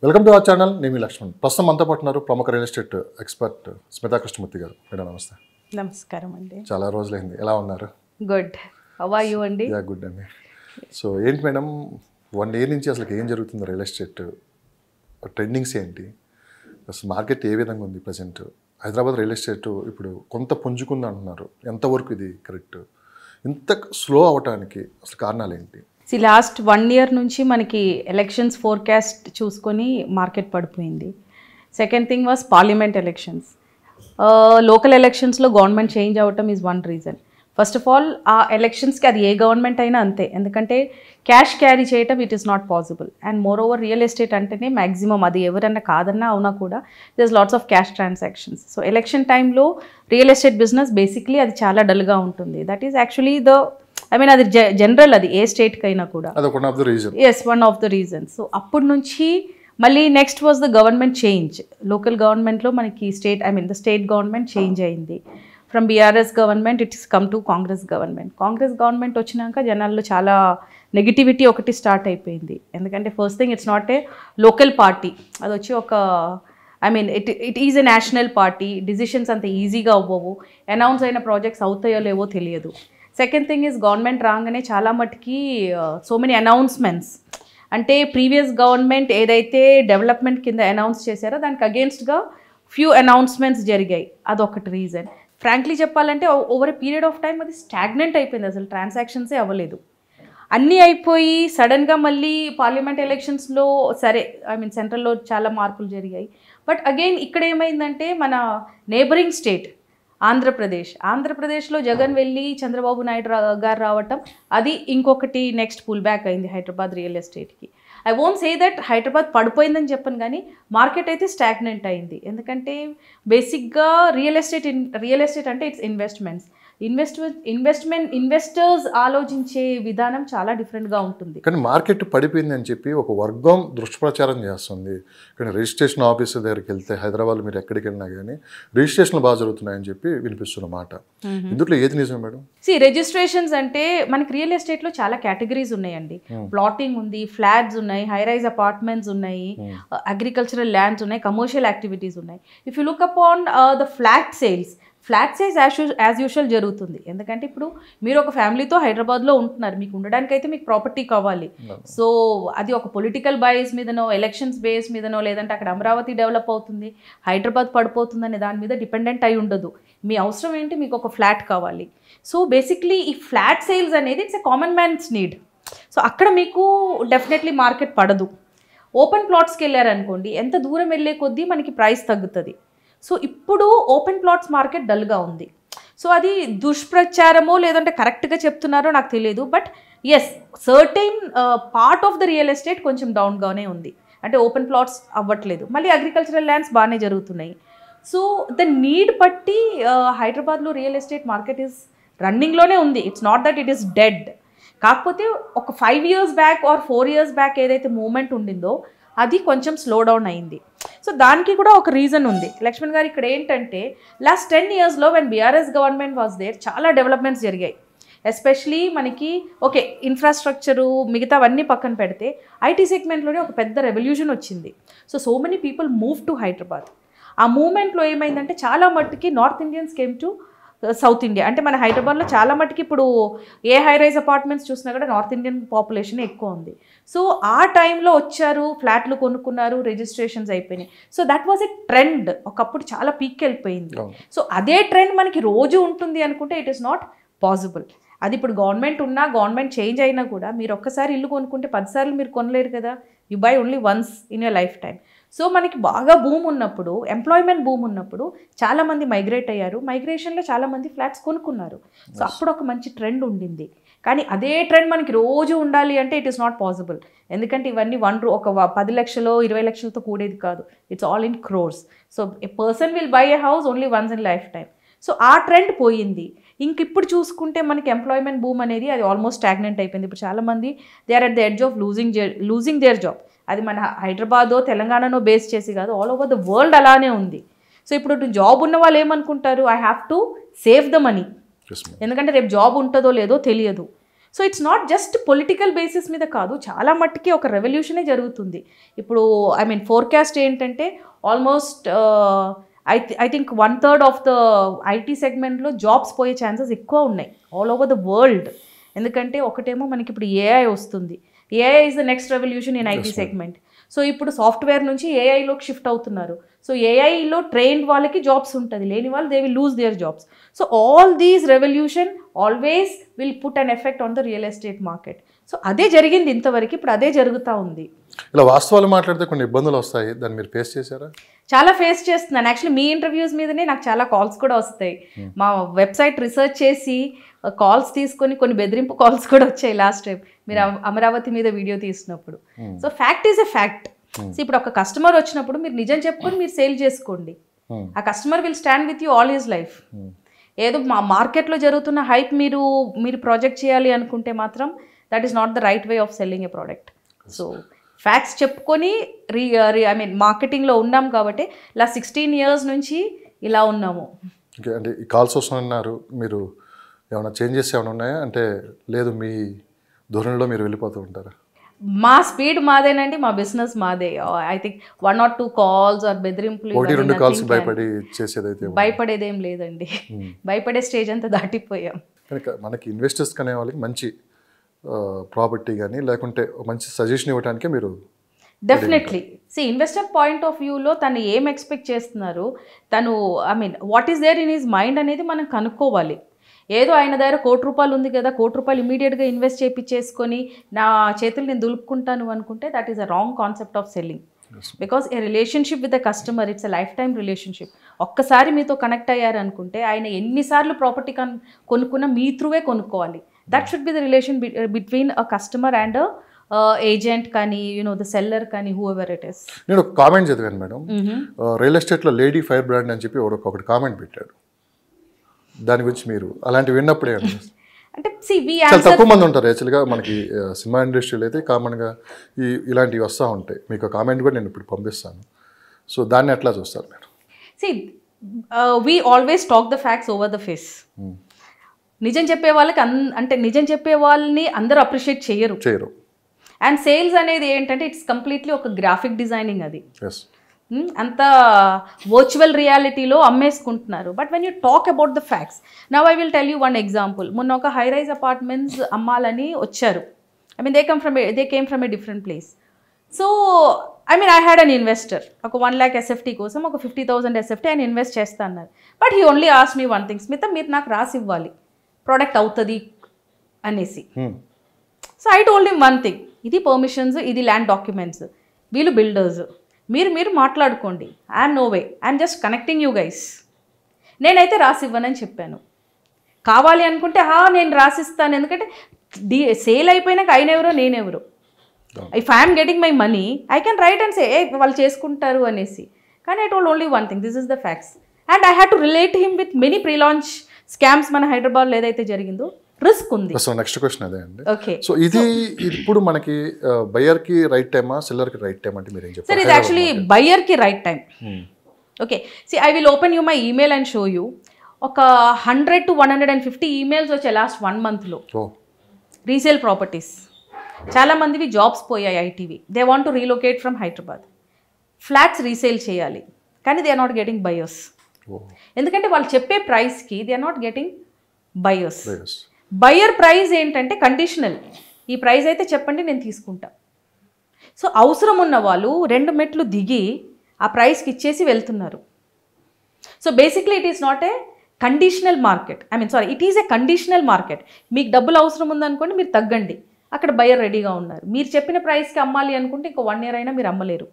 Welcome to our channel. నేను మీ లక్ష్మణ్. ప్రస్తుతం మనతో పాటు ఉన్నారు ప్రముఖ real estate expert Smita Krishnamurthy గారు. మేడం నమస్తే. నమస్కారం అండి. చాలా రోజులైంది, ఎలా ఉన్నారు? గుడ్. హౌ ఆర్ యు అండి? యా గుడ్ అండి. సో ఏంటి మేడం, 1 year నుంచి అసలు ఏం జరుగుతుంది రియల్ ఎస్టేట్ ట్రెండింగ్స్ ఏంటి, అసలు మార్కెట్ ఏ విధంగా ఉంది ప్రజెంట్? హైదరాబాద్ రియల్ ఎస్టేట్ ఇప్పుడు కొంత పుంజుకుంది అంటున్నారు, ఎంతవరకు ఇది కరెక్ట్? ఇంత స్లో అవటానికి అసలు కారణాలు ఏంటి? లాస్ట్ 1 year నుంచి మనకి ఎలక్షన్స్ ఫోర్కాస్ట్ చూసుకొని మార్కెట్ పడిపోయింది. Second thing was parliament elections. Local ఎలక్షన్స్లో గవర్నమెంట్ చేంజ్ అవ్వటం is one reason. First of all ఆ ఎలక్షన్స్కి అది ఏ గవర్నమెంట్ అయినా అంతే, ఎందుకంటే క్యాష్ క్యారీ చేయటం it is not possible. And more over real estate అంటేనే మ్యాక్సిమం అది ఎవరన్నా కాదన్నా అవునా కూడా this lots of cash transactions. So election టైంలో రియల్ ఎస్టేట్ బిజినెస్ బేసిక్లీ అది చాలా డల్గా ఉంటుంది. దట్ ఈస్ యాక్చువల్లీ అది జనరల్, అది ఏ స్టేట్కి అయినా కూడా. Yes, one of the reasons. So అప్పటి నుంచి మళ్ళీ next was the government change. Local గవర్నమెంట్లో మనకి ద స్టేట్ గవర్నమెంట్ చేంజ్ అయింది. From BRS government it is come to Congress government. Congress government వచ్చినాక జనాల్లో చాలా నెగిటివిటీ ఒకటి స్టార్ట్ అయిపోయింది. ఎందుకంటే first thing it's not a local party, అది వచ్చి ఒక it is a national party. Decisions అంత ఈజీగా అవ్వవు, అనౌన్స్ అయిన ప్రాజెక్ట్స్ అవుతాయో లేవో తెలియదు. సెకండ్ థింగ్ ఈజ్ గవర్నమెంట్ రాగానే చాలా మటుకి సో మెనీ అనౌన్స్మెంట్స్, అంటే ప్రీవియస్ గవర్నమెంట్ ఏదైతే డెవలప్మెంట్ కింద అనౌన్స్ చేశారో దానికి అగేన్స్ట్గా ఫ్యూ అనౌన్స్మెంట్స్ జరిగాయి. అదొకటి రీజన్. ఫ్రాంక్లీ చెప్పాలంటే over a period of time అది స్టాగ్నెంట్ అయిపోయింది, అసలు ట్రాన్సాక్షన్సే అవ్వలేదు. అన్నీ అయిపోయి సడన్గా మళ్ళీ పార్లమెంట్ ఎలక్షన్స్లో సెంట్రల్లో చాలా మార్పులు జరిగాయి. బట్ అగైన్ ఇక్కడ ఏమైందంటే మన నేబరింగ్ స్టేట్ ఆంధ్రప్రదేశ్లో జగన్ వెళ్ళి చంద్రబాబు నాయుడు గారు రావటం, అది ఇంకొకటి నెక్స్ట్ పుల్ బ్యాక్ అయింది హైదరాబాద్ రియల్ ఎస్టేట్కి. I won't say that Hyderabad పడిపోయిందని చెప్పను, కానీ మార్కెట్ అయితే స్టాగ్నెంట్ అయింది. ఎందుకంటే బేసిక్గా రియల్ ఎస్టేట్ అంటే ఇట్స్ ఇన్వెస్టర్స్ ఆలోచించే విధానం చాలా డిఫరెంట్గా ఉంటుంది. కానీ మార్కెట్ పడిపోయింది అని చెప్పి ఒక వర్గం దుష్ప్రచారం చేస్తుంది. కానీ రిజిస్ట్రేషన్ ఆఫీసర్ దగ్గరికి వెళ్తే హైదరాబాద్ మీరు ఎక్కడికి వెళ్ళినా కానీ రిజిస్ట్రేషన్లు బాగా జరుగుతున్నాయని చెప్పి వినిపిస్తున్న మాట. ఇందులో ఏది నిజం మేడం? రిజిస్ట్రేషన్స్ అంటే మనకి రియల్ ఎస్టేట్లో చాలా కేటగిరీస్ ఉన్నాయండి. ప్లాటింగ్ ఉంది, ఫ్లాట్స్ ఉన్నాయి, హై రైజ్ అపార్ట్మెంట్స్ ఉన్నాయి, అగ్రికల్చరల్ ల్యాండ్స్ ఉన్నాయి, కమర్షియల్ యాక్టివిటీస్ ఉన్నాయి. If you look upon the flat sales as usual జరుగుతుంది. ఎందుకంటే ఇప్పుడు మీరు ఒక ఫ్యామిలీతో హైదరాబాద్లో ఉంటున్నారు, మీకు ఉండడానికైతే మీకు ప్రాపర్టీ కావాలి. సో అది ఒక పొలిటికల్ బేస్ మీదనో, ఎలక్షన్స్ బేస్ మీదనో, లేదంటే అక్కడ అమరావతి డెవలప్ అవుతుంది, హైదరాబాద్ పడిపోతుందనే దాని మీద డిపెండెంట్ అయి ఉండదు. మీ అవసరం ఏంటి, మీకు ఒక ఫ్లాట్ కావాలి. సో బేసిక్లీ ఈ ఫ్లాట్ సేల్స్ అనేది it's a common man's need. So అక్కడ మీకు డెఫినెట్లీ మార్కెట్ పడదు. ఓపెన్ ప్లాట్స్కి వెళ్ళారనుకోండి, ఎంత దూరం వెళ్ళే కొద్దీ మనకి ప్రైస్ తగ్గుతుంది. సో ఇప్పుడు ఓపెన్ ప్లాట్స్ మార్కెట్ డల్గా ఉంది. సో అది దుష్ప్రచారమో లేదంటే కరెక్ట్గా చెప్తున్నారో నాకు తెలియదు. But yes, certain part of the real estate కొంచెం డౌన్గానే ఉంది. అంటే ఓపెన్ ప్లాట్స్ అవ్వట్లేదు, మళ్ళీ అగ్రికల్చరల్ ల్యాండ్స్ బాగానే జరుగుతున్నాయి. సో ద నీడ్ బట్టి హైదరాబాద్లో రియల్ ఎస్టేట్ మార్కెట్ ఈస్ రన్నింగ్లోనే ఉంది. It's not that it is dead. కాకపోతే ఒక 5 years back or 4 years back ఏదైతే మూమెంట్ ఉండిందో అది కొంచెం స్లో డౌన్ అయింది. సో దానికి కూడా ఒక రీజన్ ఉంది లక్ష్మణ్ గారు. ఇక్కడ ఏంటంటే లాస్ట్ 10 yearsలో when BRS government was there చాలా డెవలప్మెంట్స్ జరిగాయి. ఎస్పెషలీ మనకి ఇన్ఫ్రాస్ట్రక్చరు మిగతావన్నీ పక్కన పెడితే ఐటీ సెగ్మెంట్లోనే ఒక పెద్ద రెవల్యూషన్ వచ్చింది. So many people move to Hyderabad. ఆ మూమెంట్లో ఏమైందంటే చాలా మట్టుకి north Indians came to south India. అంటే మన హైదరాబాద్లో చాలా మటుకి ఇప్పుడు ఏ హై రైజ్ అపార్ట్మెంట్స్ చూసినా కూడా నార్త్ ఇండియన్ పాపులేషన్ ఎక్కువ ఉంది. సో ఆ టైంలో వచ్చారు, ఫ్లాట్లు కొనుక్కున్నారు, రిజిస్ట్రేషన్స్ అయిపోయినాయి. So that was a trend. ఒకప్పుడు చాలా పీక్ వెళ్ళిపోయింది. సో అదే ట్రెండ్ మనకి రోజు ఉంటుంది అనుకుంటే ఇట్ ఈస్ నాట్ పాసిబుల్. అది ఇప్పుడు గవర్నమెంట్ చేంజ్ అయినా కూడా మీరు ఒక్కసారి ఇల్లు కొనుక్కుంటే 10 సార్లు మీరు కొనలేరు కదా. You by only once in your life time. So మనకి బాగా భూమి ఉన్నప్పుడు, ఎంప్లాయ్మెంట్ భూమి ఉన్నప్పుడు చాలామంది మైగ్రేట్ అయ్యారు. మైగ్రేషన్లో చాలామంది ఫ్లాట్స్ కొనుక్కున్నారు. సో అప్పుడు ఒక మంచి ట్రెండ్ ఉండింది. కానీ అదే ట్రెండ్ మనకి రోజు ఉండాలి అంటే ఇట్ ఈస్ నాట్ పాసిబుల్. ఎందుకంటే ఇవన్నీ ఒక 10 లక్షలు 20 లక్షలతో కూడేది కాదు. It's all in crores. So a person will buy a house only once in life time. So ఆ ట్రెండ్ పోయింది. ఇంక ఇప్పుడు చూసుకుంటే మనకి ఎంప్లాయ్మెంట్ భూమ్ అనేది అది ఆల్మోస్ట్ స్టాగ్నెంట్ అయిపోయింది. ఇప్పుడు చాలామంది they are at the edge of losing their job. అది మన హైదరాబాదో తెలంగాణనో బేస్ చేసి కాదు, ఆల్ ఓవర్ ద వరల్డ్ అలానే ఉంది. సో ఇప్పుడు జాబ్ ఉన్న వాళ్ళు ఏమనుకుంటారు, I have to save the money. ఎందుకంటే రేపు జాబ్ ఉంటుందో లేదో తెలియదు. So it's not just political basis మీద కాదు, చాలా మట్టుకి ఒక రెవల్యూషనే జరుగుతుంది. ఇప్పుడు ఫోర్కాస్ట్ ఏంటంటే almost I think 1/3 of the IT సెగ్మెంట్లో జాబ్స్ పోయే ఛాన్సెస్ ఎక్కువ ఉన్నాయి ఆల్ ఓవర్ ద వరల్డ్. ఎందుకంటే ఒకటేమో మనకి ఇప్పుడు ఏఐ వస్తుంది. AI is the next revolution in IT segment. So ఇప్పుడు సాఫ్ట్వేర్ నుంచి ఏఐలోకి షిఫ్ట్ అవుతున్నారు. సో ఏఐలో ట్రైన్డ్ వాళ్ళకి జాబ్స్ ఉంటుంది, లేని వాళ్ళు they will lose their jobs. So all these revolution always will put an effect on the real estate market. So అదే జరిగింది ఇంతవరకు, ఇప్పుడు అదే జరుగుతూ ఉంది. ఇలా వాస్తవాలు మాట్లాడితే కొన్ని ఇబ్బందులు వస్తాయి, దాన్ని మీరు ఫేస్ చేశారా? చాలా ఫేస్ చేస్తున్నాను. యాక్చువల్లీ మీ ఇంటర్వ్యూస్ మీదనే నాకు చాలా కాల్స్ కూడా వస్తాయి. మా వెబ్సైట్ రీసెర్చ్ చేసి కాల్స్ తీసుకొని కొన్ని బెదిరింపు కాల్స్ కూడా వచ్చాయి లాస్ట్ టైం మీరు అమరావతి మీద వీడియో తీసినప్పుడు. So fact is a fact. So ఇప్పుడు ఒక కస్టమర్ వచ్చినప్పుడు మీరు నిజం చెప్పుకొని మీరు సేల్ చేసుకోండి. ఆ customer will stand with you all his life. ఏదో మా మార్కెట్లో జరుగుతున్న హైప్ మీరు ప్రాజెక్ట్ చేయాలి అనుకుంటే మాత్రం that is not the right way of selling A product. So facts చెప్పుకొని మార్కెటింగ్లో ఉన్నాం కాబట్టి ఇలా 16 years నుంచి ఇలా ఉన్నాము. ఓకే, అంటే ఈ కాల్స్ వస్తున్నారు, మీరు ఏమైనా చేంజెస్ ఏమైనా ఉన్నాయా? అంటే లేదు మీ ధోరణిలో మీరు వెళ్ళిపోతూ ఉంటారా? మా స్పీడ్ మాదేనండి, మా బిజినెస్ మాదే. I think 1 or 2 calls or బెదిరింపులు, 1-2 calls భయపడి చేసేదైతే భయపడేదేం లేదండి. భయపడే స్టేజ్ అంతా దాటిపోయాం. మనకి ఇన్వెస్టర్స్ కనే వాళ్ళకి మంచి ప్రాపర్టీ కానీ లేకుంటే మంచి సజెషన్ ఇవ్వడానికే మీరు డెఫినెట్లీ ఇన్వెస్టర్ పాయింట్ ఆఫ్ వ్యూలో తను ఏం ఎక్స్పెక్ట్ చేస్తున్నారు, తను what is there in his mind అనేది మనం కనుక్కోవాలి. ఏదో ఆయన దగ్గర ₹1 ఉంది కదా, ₹1 ఇమీడియట్గా ఇన్వెస్ట్ చేయించేసుకొని నా చేతులు నేను దులుపుకుంటాను అనుకుంటే that is a wrong concept of selling. Because A relationship with the customer it's a life time relationship. ఒక్కసారి మీతో కనెక్ట్ అయ్యారనుకుంటే ఆయన ఎన్నిసార్లు ప్రాపర్టీ కొనుక్కున్నా మీ త్రూవే కొనుక్కోవాలి. That should be the relation between a customer and agent కానీ ద సెల్లర్ కానీ whoever it is. నేను ఒక కామెంట్ చదివాను మేడం, రియల్ ఎస్టేట్లో లేడీ ఫైర్ బ్రాండ్ అని చెప్పి ఒకటి కామెంట్ పెట్టాడు. దాని గురించి మీరు అలాంటివి విన్నప్పుడే అంటే చాలా తక్కువ మంది ఉంటారు యాక్చువల్గా మనకి సినిమా ఇండస్ట్రీలో అయితే కామన్గా ఇలాంటివి వస్తూ ఉంటాయి. మీకు కామెంట్ కూడా నేను ఇప్పుడు పంపిస్తాను. సో దాన్ని ఎట్లా చూస్తారు మీరు? We always talk the facts over the face. నిజం చెప్పే వాళ్ళకి నిజం చెప్పే వాళ్ళని అందరూ అప్రిషియేట్ చేయరు. అండ్ సేల్స్ అనేది ఏంటంటే ఇట్స్ కంప్లీట్లీ ఒక గ్రాఫిక్ డిజైనింగ్. అది అంత వర్చువల్ రియాలిటీలో అమ్మేసుకుంటున్నారు. But when you talk about the facts, now I will tell you one example. మొన్న ఒక హై రైజ్ అపార్ట్మెంట్స్ అమ్మాలని వచ్చారు. They came from a different place. So I had an investor. ఒక 1 lakh SFT కోసం ఒక 50,000 SFT ఆయన invest చేస్తా అన్నారు. But he only ask me one thing, Smitha మీరు నాకు రాసి ఇవ్వాలి ప్రోడక్ట్ అవుతుంది అనేసి. So I told him one thing, ఇది పర్మిషన్స్, ఇది ల్యాండ్ డాక్యుమెంట్స్, వీళ్ళు బిల్డర్స్, మీరు మాట్లాడుకోండి. I'm no way, I'm just connecting you guys. నేనైతే రాసి ఇవ్వనని చెప్పాను. కావాలి అనుకుంటే నేను రాసిస్తాను, ఎందుకంటే సేల్ అయిపోయినాక ఆయన ఎవరో నేనెవరో. If I'm getting my money I can write and say వాళ్ళు చేసుకుంటారు అనేసి. కానీ I told only one thing, this is the facts. And I had to relate him with many pre launch scams మన హైదరాబాద్లో ఏదైతే జరిగిందో. రిస్క్ ఉంది. So next question అదే అండి. ఓకే, సో ఇది ఇప్పుడు మనకి బయర్ కి రైట్ టైమా సెల్లర్ కి రైట్ టైం అంటే మీరు ఏం చెప్తారు? సార్ ఇది యాక్చువల్లీ బయర్ కి right time. Okay, I will open you my email and show you. ఒక 100 to 150 ఈమెయిల్స్ వచ్చాయి లాస్ట్ 1 monthలో. రీసేల్ ప్రాపర్టీస్ చాలామందివి జాబ్స్ పోయాయి ఐటీవి. They want to relocate from Hyderabad. Flats resale చేయాలి కానీ they are not getting buyers. ఎందుకంటే వాళ్ళు చెప్పే ప్రైస్కి they are not getting buyers. Buyer price ఏంటంటే కండిషనల్, ఈ ప్రైస్ అయితే చెప్పండి నేను తీసుకుంటా. సో అవసరం ఉన్న వాళ్ళు 2 మెట్లు దిగి ఆ ప్రైస్కి ఇచ్చేసి వెళ్తున్నారు. So basically it is not a conditional market. It is a conditional market. మీకు డబ్బులు అవసరం ఉందనుకోండి, మీరు తగ్గండి, అక్కడ బయర్ రెడీగా ఉన్నారు. మీరు చెప్పిన ప్రైస్కి అమ్మాలి అనుకుంటే ఇంకో 1 year అయినా మీరు అమ్మలేరు.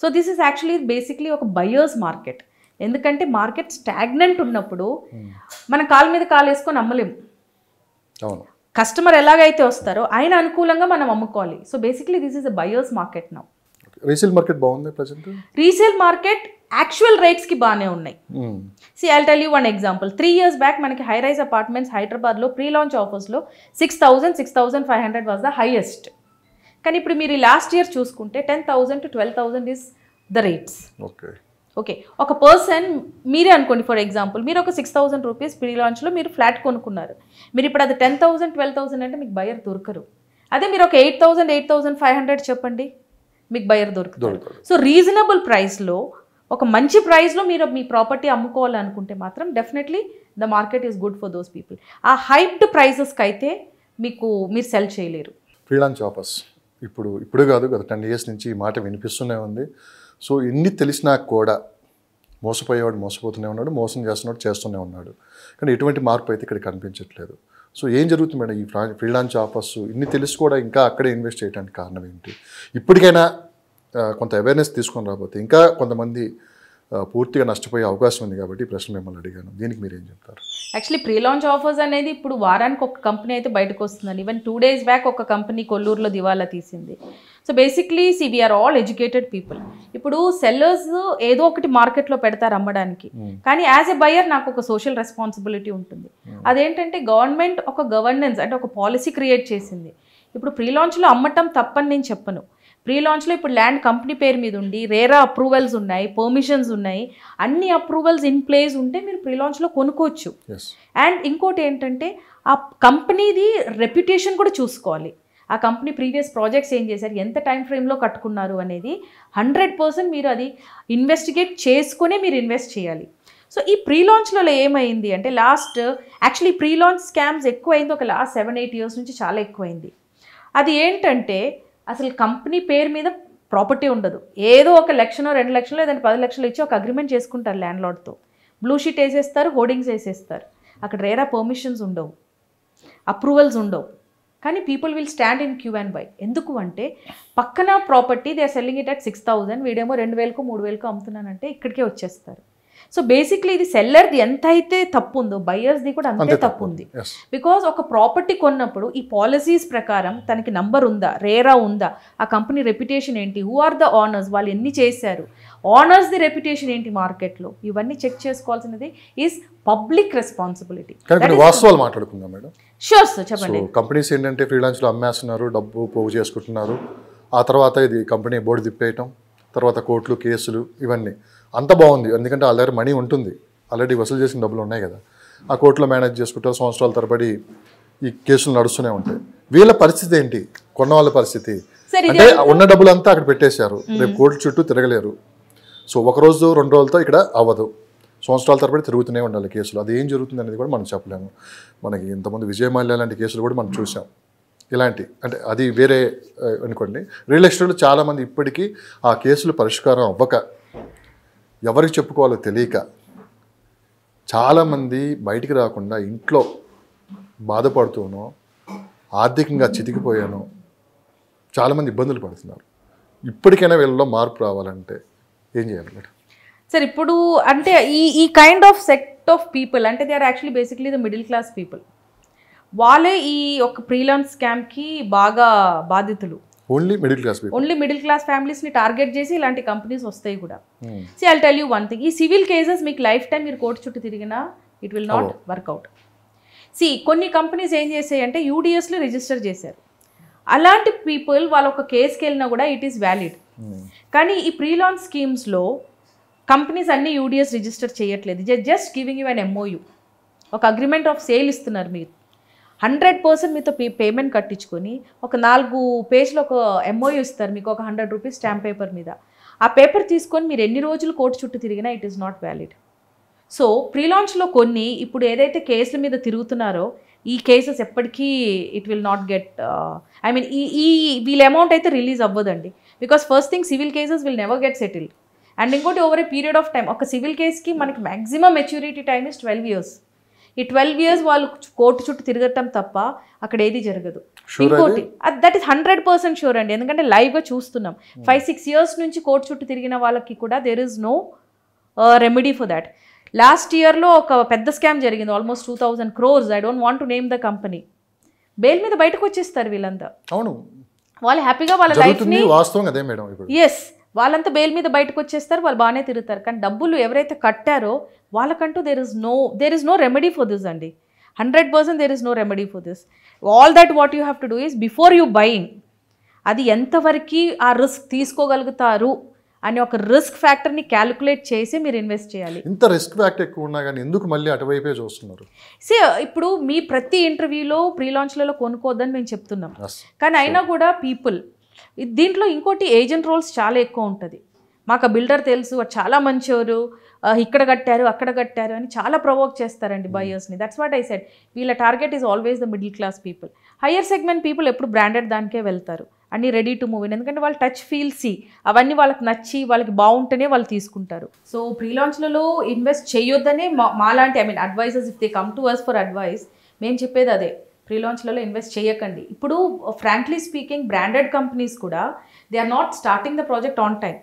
So this is actually basically ఒక బయర్స్ మార్కెట్. ఎందుకంటే మార్కెట్ స్టాగ్నెంట్ ఉన్నప్పుడు మనం కాలు మీద కాలు వేసుకొని అమ్మలేము. కస్టమర్ ఎలాగైతే వస్తారో ఆయన అనుకూలంగా మనం అమ్ముకోవాలి. So basically this is a buyers market now. Resale market బాగుంది ప్రెజెంట్. రీసేల్ మార్కెట్ యాక్చువల్ రేట్స్కి బాగానే ఉన్నాయి. I'll tell you one example. 3 years back మనకి హై రైజ్ అపార్ట్మెంట్స్ హైదరాబాద్లో ప్రీ లాంచ్ ఆఫర్స్లో 6,000, 6,500 వాజ్ ద హైయెస్ట్. కానీ ఇప్పుడు మీరు లాస్ట్ ఇయర్ చూసుకుంటే 10,000 to 12,000 is the rates. Okay, okay, ఒక పర్సన్ మీరే అనుకోండి, ఫర్ ఎగ్జాంపుల్ మీరు ఒక 6,000 రూపీస్ ప్రీ లాంచ్లో మీరు ఫ్లాట్ కొనుక్కున్నారు. మీరు ఇప్పుడు అది 10,000 12,000 అంటే మీకు బయర్ దొరకరు. అదే మీరు ఒక 8,000 8,500 చెప్పండి, మీకు బయర్ దొరుకుతారు. సో రీజనబుల్ ప్రైస్లో, ఒక మంచి ప్రైస్లో మీరు మీ ప్రాపర్టీ అమ్ముకోవాలనుకుంటే మాత్రం definitely the market is good for those people. ఆ హైప్డ్ ప్రైసెస్కి అయితే మీరు సెల్ చేయలేరు. ఫ్రీలాన్స్ ఆఫర్స్ ఇప్పుడు కాదు, గత 10 years నుంచి ఈ మాట వినిపిస్తూనే ఉంది. సో ఎన్ని తెలిసినా కూడా మోసపోయేవాడు మోసపోతూనే ఉన్నాడు, మోసం చేస్తున్నాడు చేస్తూనే ఉన్నాడు. కానీ ఎటువంటి మార్పు అయితే ఇక్కడ కనిపించట్లేదు. సో ఏం జరుగుతుంది మేడం ఈ ఫ్రీలాన్స్ ఆఫర్స్ ఇన్ని తెలిసి కూడా ఇంకా అక్కడే ఇన్వెస్ట్ చేయడానికి కారణం ఏంటి? ఇప్పటికైనా కొంత అవేర్నెస్ తీసుకొని రాబోతే ఇంకా కొంతమంది పూర్తిగా నష్టపోయే అవకాశం ఉంది కాబట్టి ప్రశ్న మిమ్మల్ని అడిగాను. దీనికి మీరు ఏం చెప్తారు? యాక్చువల్లీ ప్రీ లాంచ్ ఆఫర్స్ అనేది ఇప్పుడు వారానికి ఒక కంపెనీ అయితే బయటకు వస్తుందండి. ఈవెన్ 2 days బ్యాక్ ఒక కంపెనీ కొల్లూరులో దివాలా తీసింది. So basically we are all educated people. ఇప్పుడు సెల్లర్స్ ఏదో ఒకటి మార్కెట్లో పెడతారు అమ్మడానికి, కానీ యాజ్ ఎ బయర్ నాకు ఒక సోషల్ రెస్పాన్సిబిలిటీ ఉంటుంది. అదేంటంటే గవర్నమెంట్ ఒక గవర్నెన్స్ అంటే ఒక పాలసీ క్రియేట్ చేసింది. ఇప్పుడు ప్రీ లాంచ్లో అమ్మటం తప్పని నేను చెప్పను. ప్రీ లాంచ్లో ఇప్పుడు ల్యాండ్ కంపెనీ పేరు మీద ఉండి రేరా అప్రూవల్స్ ఉన్నాయి, పర్మిషన్స్ ఉన్నాయి, అన్ని అప్రూవల్స్ ఇన్ ప్లేస్ ఉంటే మీరు ప్రీ లాంచ్లో కొనుక్కోవచ్చు. అండ్ ఇంకోటి ఏంటంటే ఆ కంపెనీది రెప్యుటేషన్ కూడా చూసుకోవాలి. ఆ కంపెనీ ప్రీవియస్ ప్రాజెక్ట్స్ ఏం చేశారు, ఎంత టైం ఫ్రేమ్లో కట్టుకున్నారు అనేది 100% మీరు అది ఇన్వెస్టిగేట్ చేసుకునే మీరు ఇన్వెస్ట్ చేయాలి. సో ఈ ప్రీ లాంచ్లో ఏమైంది అంటే యాక్చువల్లీ ప్రీ లాంచ్ స్కామ్స్ ఎక్కువైంది ఒక లాస్ట్ 7-8 years నుంచి చాలా ఎక్కువైంది. అది ఏంటంటే అసలు కంపెనీ పేరు మీద ప్రాపర్టీ ఉండదు, ఏదో 1 లక్షనో 2 లక్షలు లేదంటే 10 లక్షలు ఇచ్చి ఒక అగ్రిమెంట్ చేసుకుంటారు ల్యాండ్ లార్డ్తో. బ్లూ షీట్ వేసేస్తారు, హోర్డింగ్స్ వేసేస్తారు, అక్కడ రేరా పర్మిషన్స్ ఉండవు, అప్రూవల్స్ ఉండవు. కానీ people will stand in queue and buy. ఎందుకు అంటే పక్కన property they are selling it at 6,000, వీడేమో 2,000 3,000 అమ్ముతున్నానంటే ఇక్కడికే వచ్చేస్తారు. సో బేసిక్లీ ఇది సెల్లర్ది ఎంత అయితే తప్పు ఉందో బయర్స్ది కూడా అంతే తప్పు ఉంది. బికాజ్ ఒక ప్రాపర్టీ కొన్నప్పుడు ఈ పాలసీస్ ప్రకారం తనకి నంబర్ ఉందా, రేరా ఉందా, ఆ కంపెనీ రెప్యుటేషన్ ఏంటి, హూ ఆర్ ద ఓనర్స్, వాళ్ళు ఎన్ని చేశారు, ఓనర్స్ది రెప్యుటేషన్ ఏంటి మార్కెట్లో, ఇవన్నీ చెక్ చేసుకోవాల్సినది ఈజ్ పబ్లిక్ రెస్పాన్సిబిలిటీ. వాస్తవాలు మాట్లాడుకుందాం మేడం. షూర్ సార్, చెప్పండి. కంపెనీస్ ఏంటంటే ఫ్రీలాన్స్లో అమ్మేస్తున్నారు, డబ్బు పోగు చేసుకుంటున్నారు, ఆ తర్వాత ఇది కంపెనీ బోర్డు తిప్పేయటం, తర్వాత కోర్టులు కేసులు, ఇవన్నీ అంత బాగుంది. ఎందుకంటే వాళ్ళ దగ్గర మనీ ఉంటుంది, ఆల్రెడీ వసూలు చేసిన డబ్బులు ఉన్నాయి కదా, ఆ కోర్టులో మేనేజ్ చేసుకుంటారు, సంవత్సరాల తరబడి ఈ కేసులు నడుస్తూనే ఉంటాయి. వీళ్ళ పరిస్థితి ఏంటి, కొన్న వాళ్ళ పరిస్థితి అంటే ఉన్న డబ్బులంతా అక్కడ పెట్టేశారు, రేపు కోర్టు చుట్టూ తిరగలేరు. సో 1 రోజు 2 రోజులతో ఇక్కడ అవ్వదు, సంవత్సరాల తరబడి తిరుగుతూనే ఉండాలి కేసులు. అది ఏం జరుగుతుంది అనేది కూడా మనం చెప్పలేము. మనకి ఇంతకుముందు విజయమాల్య లాంటి కేసులు కూడా మనం చూసాం. ఇలాంటి అంటే అది వేరే అనుకోండి. రియల్ ఎస్టేట్లో చాలామంది ఇప్పటికీ ఆ కేసులు పరిష్కారం అవ్వక ఎవరికి చెప్పుకోవాలో తెలియక చాలామంది బయటికి రాకుండా ఇంట్లో బాధపడుతూనో ఆర్థికంగా చితికిపోయానో చాలామంది ఇబ్బందులు పడుతున్నారు. ఇప్పటికైనా వీళ్ళలో మార్పు రావాలంటే ఏం చేయాలి మేడం? సార్ ఇప్పుడు అంటే ఈ kind of sect of people అంటే they are actually basically the middle class people. వాళ్ళే ఈ ఒక ప్రీలాన్స్ స్కామ్కి బాగా బాధితులు. ఓన్లీ మిడిల్ క్లాస్ ఫ్యామిలీస్ని టార్గెట్ చేసి ఇలాంటి కంపెనీస్ వస్తాయి కూడా. See I'll tell you one thing, ఈ సివిల్ కేసెస్ మీకు లైఫ్ టైం మీరు కోర్టు చుట్టూ తిరిగినా it will not work out. See కొన్ని కంపెనీస్ ఏం చేసాయి అంటే యూడిఎస్లో రిజిస్టర్ చేశారు. అలాంటి పీపుల్ వాళ్ళ ఒక కేసుకి వెళ్ళినా కూడా ఇట్ ఈస్ వ్యాలిడ్. కానీ ఈ ప్రీలాన్స్ స్కీమ్స్లో కంపెనీస్ అన్నీ యూడిఎస్ రిజిస్టర్ చేయట్లేదు, just giving you an MOU, ఒక అగ్రిమెంట్ ఆఫ్ సేల్ ఇస్తున్నారు. మీరు 100% మీతో పేమెంట్ కట్టించుకొని ఒక 4 పేజ్లో ఒక MOU ఇస్తారు మీకు, ఒక 100 రూపీస్ స్టాంప్ పేపర్ మీద. ఆ పేపర్ తీసుకొని మీరు ఎన్ని రోజులు కోర్టు చుట్టూ తిరిగినా it is not valid. So ప్రీలాంచ్లో కొన్ని ఇప్పుడు ఏదైతే కేసుల మీద తిరుగుతున్నారో ఈ కేసెస్ ఎప్పటికీ ఇట్ విల్ నాట్ గెట్ ఈ వీళ్ళ అమౌంట్ అయితే రిలీజ్ అవ్వదండి. Because first thing civil cases will never get settled. And ఇంకోటి over a period of time ఒక సివిల్ కేస్కి మనకి maximum maturity time is 12 years. ఈ 12 years వాళ్ళు కోర్టు చుట్టూ తిరగటం తప్ప అక్కడ ఏది జరగదు. ఇంకోటి దట్ ఈస్ 100% షూర్ అండి, ఎందుకంటే లైవ్గా చూస్తున్నాం. 5-6 years నుంచి కోర్టు చుట్టూ తిరిగిన వాళ్ళకి కూడా there is no remedy for that. Last ఇయర్లో ఒక పెద్ద స్కామ్ జరిగింది, almost 2,000 crores. I don't want to name the company. Bail మీద బయటకు వచ్చేస్తారు వీళ్ళంతా. అవును, వాళ్ళు హ్యాపీగా వాళ్ళ లైఫ్ని, ఎస్ వాళ్ళంతా బెయిల్ మీద బయటకు వచ్చేస్తారు, వాళ్ళు బాగానే తిరుగుతారు. కానీ డబ్బులు ఎవరైతే కట్టారో వాళ్ళకంటూ there is no remedy for this అండి. 100% there is no remedy for this. All that what you have to do is before you buying అది ఎంతవరకు ఆ రిస్క్ తీసుకోగలుగుతారు అనే ఒక రిస్క్ ఫ్యాక్టర్ని క్యాలిక్యులేట్ చేసి మీరు ఇన్వెస్ట్ చేయాలి. ఇంత రిస్క్ ఫ్యాక్టర్ ఎక్కువ ఉన్నా కానీ ఎందుకు మళ్ళీ అటువైపే చూస్తున్నారు? ఇప్పుడు మీ ప్రతి ఇంటర్వ్యూలో ప్రీ లాంచ్లలో కొనుక్కోవద్దని మేము చెప్తున్నాం, కానీ అయినా కూడా పీపుల్ దీంట్లో ఇంకోటి ఏజెంట్ రోల్స్ చాలా ఎక్కువ ఉంటుంది. మాకు ఆ బిల్డర్ తెలుసు, చాలా మంచివారు, ఇక్కడ కట్టారు అక్కడ కట్టారు అని చాలా ప్రొవోక్ చేస్తారండి బయర్స్ని. దట్స్ వాట్ ఐ సెడ్, వీళ్ళ target is always the middle class people. Higher segment people ఎప్పుడు బ్రాండెడ్ దానికే వెళ్తారు, అన్ని రెడీ టు మూవ్ ఇన్, ఎందుకంటే వాళ్ళు టచ్ ఫీల్ సీ అవన్నీ వాళ్ళకి నచ్చి వాళ్ళకి బాగుంటేనే వాళ్ళు తీసుకుంటారు. సో ప్రీ లాంచ్లలో ఇన్వెస్ట్ చేయొద్దనే మాలాంటి advisors if they come to us for advice మేము చెప్పేది అదే, ప్రీ లాంచ్లలో ఇన్వెస్ట్ చేయకండి. ఇప్పుడు ఫ్రాంక్లీ స్పీకింగ్ బ్రాండెడ్ కంపెనీస్ కూడా they are not starting the project on time.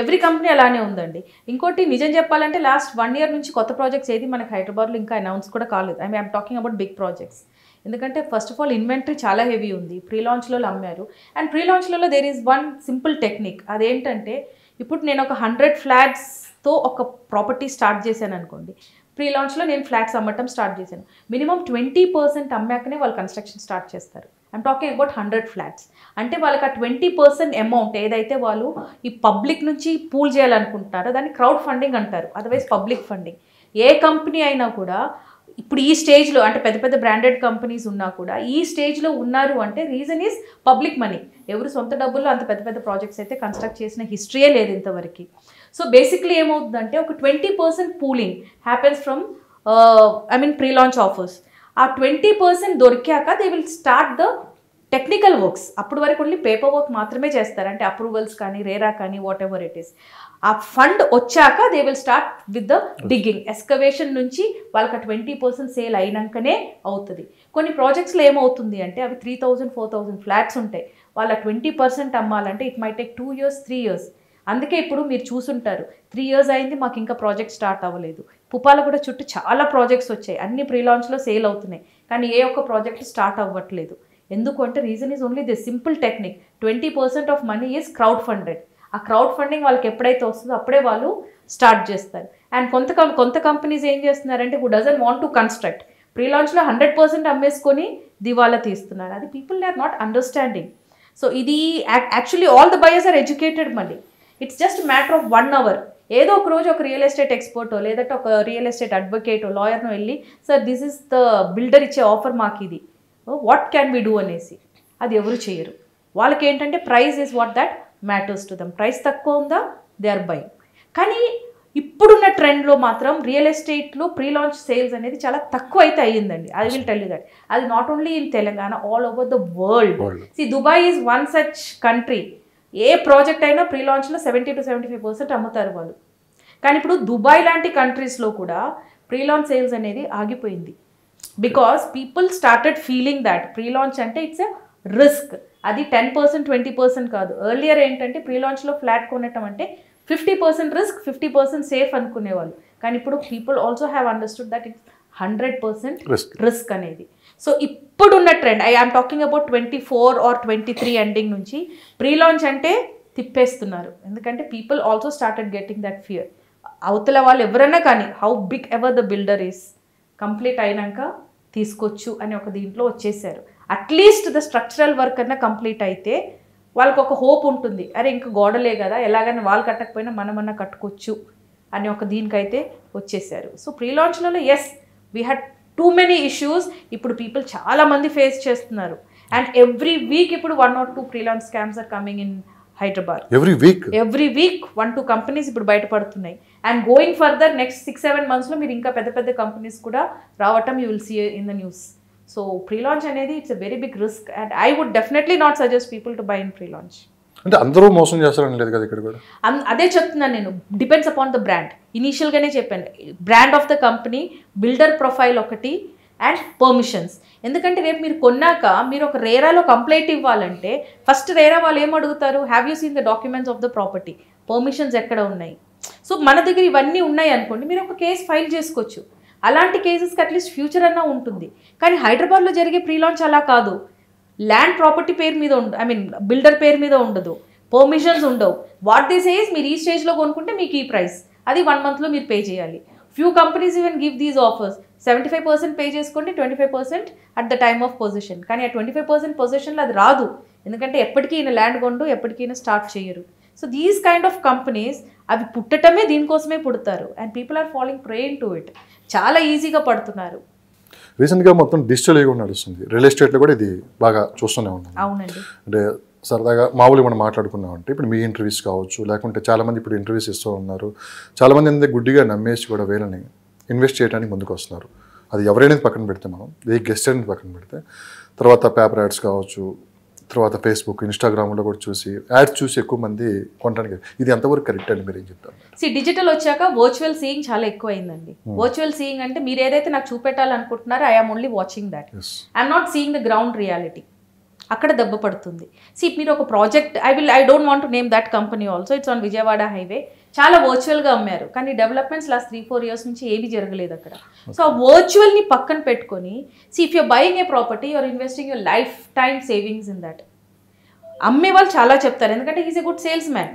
Every company అలానే ఉందండి. ఇంకోటి నిజం చెప్పాలంటే లాస్ట్ 1 year నుంచి కొత్త ప్రాజెక్ట్స్ ఏది మనకి హైదరాబాద్లో ఇంకా అనౌన్స్ కూడా కాలేదు. I'm talking about big projects. ఎందుకంటే ఫస్ట్ ఆఫ్ ఆల్ ఇన్వెంటరీ చాలా హెవీ ఉంది, ప్రీ లాంచ్లో అమ్మారు. అండ్ ప్రీ లాంచ్లలో there is one simple technique, అదేంటంటే ఇప్పుడు నేను ఒక 100 ఫ్లాట్స్తో ఒక ప్రాపర్టీ స్టార్ట్ చేశాను అనుకోండి, ప్రీ లాంచ్లో నేను ఫ్లాట్స్ అమ్మటం స్టార్ట్ చేశాను, మినిమం 20% అమ్మాకనే వాళ్ళు కన్స్ట్రక్షన్ స్టార్ట్ చేస్తారు. I'm talking about 100 flats. అంటే వాళ్ళకి ఆ 20% అమౌంట్ ఏదైతే వాళ్ళు ఈ పబ్లిక్ నుంచి పూల్ చేయాలనుకుంటున్నారో దాన్ని క్రౌడ్ ఫండింగ్ అంటారు, అదర్వైజ్ పబ్లిక్ ఫండింగ్. ఏ కంపెనీ అయినా కూడా ఇప్పుడు ఈ స్టేజ్లో అంటే పెద్ద పెద్ద బ్రాండెడ్ కంపెనీస్ ఉన్నా కూడా ఈ స్టేజ్లో ఉన్నారు అంటే రీజన్ ఈజ్ పబ్లిక్ మనీ. ఎవరు సొంత డబ్బుల్లో అంత పెద్ద పెద్ద ప్రాజెక్ట్స్ అయితే కన్స్ట్రక్ట్ చేసిన హిస్టరీయే లేదు ఇంతవరకు. సో బేసిక్లీ ఏమవుతుందంటే ఒక 20% pooling happens from pre launch offers. ఆ 20% దొరికాక they will start the technical works. అప్పటి వరకు ఓన్లీ పేపర్ వర్క్ మాత్రమే చేస్తారు, అంటే అప్రూవల్స్ కానీ రేరా కానీ వాట్ ఎవర్ ఇట్ ఈస్. ఆ ఫండ్ వచ్చాక they will start with the digging, excavation నుంచి వాళ్ళకి 20% సేల్ అయినాకనే అవుతుంది. కొన్ని ప్రాజెక్ట్స్లో ఏమవుతుంది అంటే అవి 3000-4000 ఫ్లాట్స్ ఉంటాయి, వాళ్ళ 20% అమ్మాలంటే it my take 2 years 3 years. అందుకే ఇప్పుడు మీరు చూసుంటారు 3 years అయింది మాకు ఇంకా ప్రాజెక్ట్ స్టార్ట్ అవ్వలేదు. పుప్పాల కూడా చుట్టూ చాలా ప్రాజెక్ట్స్ వచ్చాయి, అన్ని ప్రీ లాంచ్లో సేల్ అవుతున్నాయి, కానీ ఏ ఒక్క ప్రాజెక్ట్ స్టార్ట్ అవ్వట్లేదు. ఎందుకు అంటే reason is only the simple technique, 20% of money is crowd funded. ఆ క్రౌడ్ ఫండింగ్ వాళ్ళకి ఎప్పుడైతే వస్తుందో అప్పుడే వాళ్ళు స్టార్ట్ చేస్తారు. అండ్ కొంత కంపెనీస్ ఏం చేస్తున్నారంటే who doesn't want to construct, pre లాంచ్లో 100% అమ్మేసుకొని దివాలా తీస్తున్నారు. అది people they are not understanding. So ఇది actually all the buyers are educated మళ్ళీ. It's just matter of 1 hour. ఏదో ఒక రోజు ఒక రియల్ ఎస్టేట్ ఎక్స్పర్టో లేదంటే ఒక రియల్ ఎస్టేట్ అడ్వకేటో లాయర్నో వెళ్ళి sir this is the builder ఇచ్చే ఆఫర్ మాకు ఇది, వాట్ క్యాన్ వీ డూ అనేసి, అది ఎవరు చేయరు. వాళ్ళకి ఏంటంటే price is what that matters to them. Price తక్కువ ఉందా దే ఆర్ బయింగ్. కానీ ఇప్పుడున్న ట్రెండ్లో మాత్రం రియల్ ఎస్టేట్లో ప్రీ లాంచ్ సేల్స్ అనేది చాలా తక్కువ అయితే అయ్యిందండి. I will tell you that. అది not only in Telangana, all over the world. See Dubai is one such country. ఏ ప్రాజెక్ట్ అయినా ప్రీ లాంచ్లో 70-75% అమ్ముతారు వాళ్ళు. కానీ ఇప్పుడు దుబాయ్ లాంటి కంట్రీస్లో కూడా ప్రీ లాంచ్ సేల్స్ అనేది ఆగిపోయింది. Because people started feeling that pre launch అంటే ఇట్స్ ఎ రిస్క్. అది 10% 20% కాదు. ఎర్లియర్ ఏంటంటే ప్రీ లాంచ్లో ఫ్లాట్ కొనటం అంటే 50% రిస్క్ 50% సేఫ్ అనుకునేవాళ్ళు. కానీ ఇప్పుడు people also have understood that it's 100% risk అనేది. సో ఇప్పుడున్న trend I'm talking about 24 or 23 ending నుంచి ప్రీ లాంచ్ అంటే తిప్పేస్తున్నారు. ఎందుకంటే people also started getting that fear. అవతల వాళ్ళు ఎవరైనా కానీ how big ever the builder is complete అయినాక తీసుకోవచ్చు అని ఒక దీంట్లో వచ్చేసారు. అట్లీస్ట్ ద స్ట్రక్చరల్ వర్క్ అన్నా కంప్లీట్ అయితే వాళ్ళకి ఒక హోప్ ఉంటుంది, అరే ఇంకా గోడలే కదా ఎలాగైనా వాళ్ళు కట్టకపోయినా మనమన్నా కట్టుకోవచ్చు అని ఒక దీనికైతే వచ్చేసారు. సో ప్రీ లాంచ్లలో as we had too many issues. ఇప్పుడు పీపుల్ చాలామంది ఫేస్ చేస్తున్నారు. అండ్ ఎవ్రీ వీక్ ఇప్పుడు 1 or 2 pre launch scams are coming in Hyderabad. Every week 1-2 companies ఇప్పుడు బయటపడుతున్నాయి. అండ్ గోయింగ్ ఫర్దర్ నెక్స్ట్ 6-7 monthsలో మీరు ఇంకా పెద్ద పెద్ద కంపెనీస్ కూడా రావటం you will see in the news. So pre launch అనేది it's a very big risk and I would definitely not suggest people to buy in pre launch. అంటే అందరూ మోసం చేస్తారని లేదు కదా ఇక్కడ కూడా. అదే చెప్తున్నాను నేను, డిపెండ్స్ అపాన్ ద బ్రాండ్. ఇనీషియల్గానే చెప్పాను, brand of the company, builder profile ఒకటి అండ్ పర్మిషన్స్. ఎందుకంటే రేపు మీరు కొన్నాక మీరు ఒక రేరాలో కంప్లైంట్ ఇవ్వాలంటే ఫస్ట్ రేరా వాళ్ళు ఏం అడుగుతారు, have you seen the documents of the property, permissions ఎక్కడ ఉన్నాయి. సో మన దగ్గర ఇవన్నీ ఉన్నాయి అనుకోండి, మీరు ఒక కేసు ఫైల్ చేసుకోవచ్చు. అలాంటి కేసెస్కి అట్లీస్ట్ ఫ్యూచర్ అన్నా ఉంటుంది. కానీ హైదరాబాద్లో జరిగే ప్రీ లాంచ్ అలా కాదు. ల్యాండ్ ప్రాపర్టీ పేరు మీద బిల్డర్ పేరు మీద ఉండదు, పర్మిషన్స్ ఉండవు. వాట్ దిస్ ఈజ్ మీరు ఈ స్టేజ్లో కొనుక్కుంటే మీకు ఈ ప్రైస్, అది 1 monthలో మీరు పే చేయాలి. Few companies even give these offers, 75% pay చేసుకోండి, 25% at the time of position. కానీ ఆ 25% పొజిషన్లో అది రాదు, ఎందుకంటే ఎప్పటికీ ఈయన ల్యాండ్ కొండు ఎప్పటికైనా స్టార్ట్ చేయరు. So these kind of companies అవి పుట్టటమే దీనికోసమే పుడతారు and people are following praying to it. చాలా ఈజీగా పడుతున్నారు. రీసెంట్గా మొత్తం డిజిటల్ యుగం నడుస్తుంది. రియల్ ఎస్టేట్లో కూడా ఇది బాగా చూస్తూనే ఉన్నాం. అవునండి. అంటే సరదాగా మామూలుగా మనం మాట్లాడుకున్నామంటే ఇప్పుడు మీ ఇంటర్వ్యూస్ కావచ్చు, లేకుంటే చాలామంది ఇప్పుడు ఇంటర్వ్యూస్ ఇస్తూ ఉన్నారు. చాలామంది ఏంటంటే గుడ్డిగా నమ్మేసి కూడా వీళ్ళని ఇన్వెస్ట్ చేయడానికి ముందుకు వస్తున్నారు. అది ఎవరైనా పక్కన పెడితే, మనం ఏ గెస్ట్ అనేది పక్కన పెడితే, తర్వాత పేపర్ యాడ్స్ కావచ్చు, తర్వాత ఫేస్బుక్, ఇన్స్టాగ్రామ్లో కూడా చూసి యాడ్స్ చూసి ఎక్కువ మంది కొనడానికి. ఇది ఎంతవరకు కరెక్ట్ అని మీరు ఏం చెప్తారు? డిజిటల్ వచ్చాక వర్చువల్ సీయింగ్ చాలా ఎక్కువైందండి. వర్చువల్ సీయింగ్ అంటే మీరు ఏదైతే నాకు చూపెట్టాలనుకుంటున్నారో I am only watching that, I'm not seeing the ground reality. అక్కడ దెబ్బ పడుతుంది. మీరు ఒక project, I don't want to name that company also, it's on Vijayawada highway, చాలా వర్చువల్గా అమ్మారు. కానీ డెవలప్మెంట్స్ లాస్ట్ 3-4 years నుంచి ఏమీ జరగలేదు అక్కడ. సో ఆ వర్చువల్ని పక్కన పెట్టుకొని if you're buying a property you're investing your lifetime savings in that. అమ్మే వాళ్ళు చాలా చెప్తారు ఎందుకంటే he's a good salesman.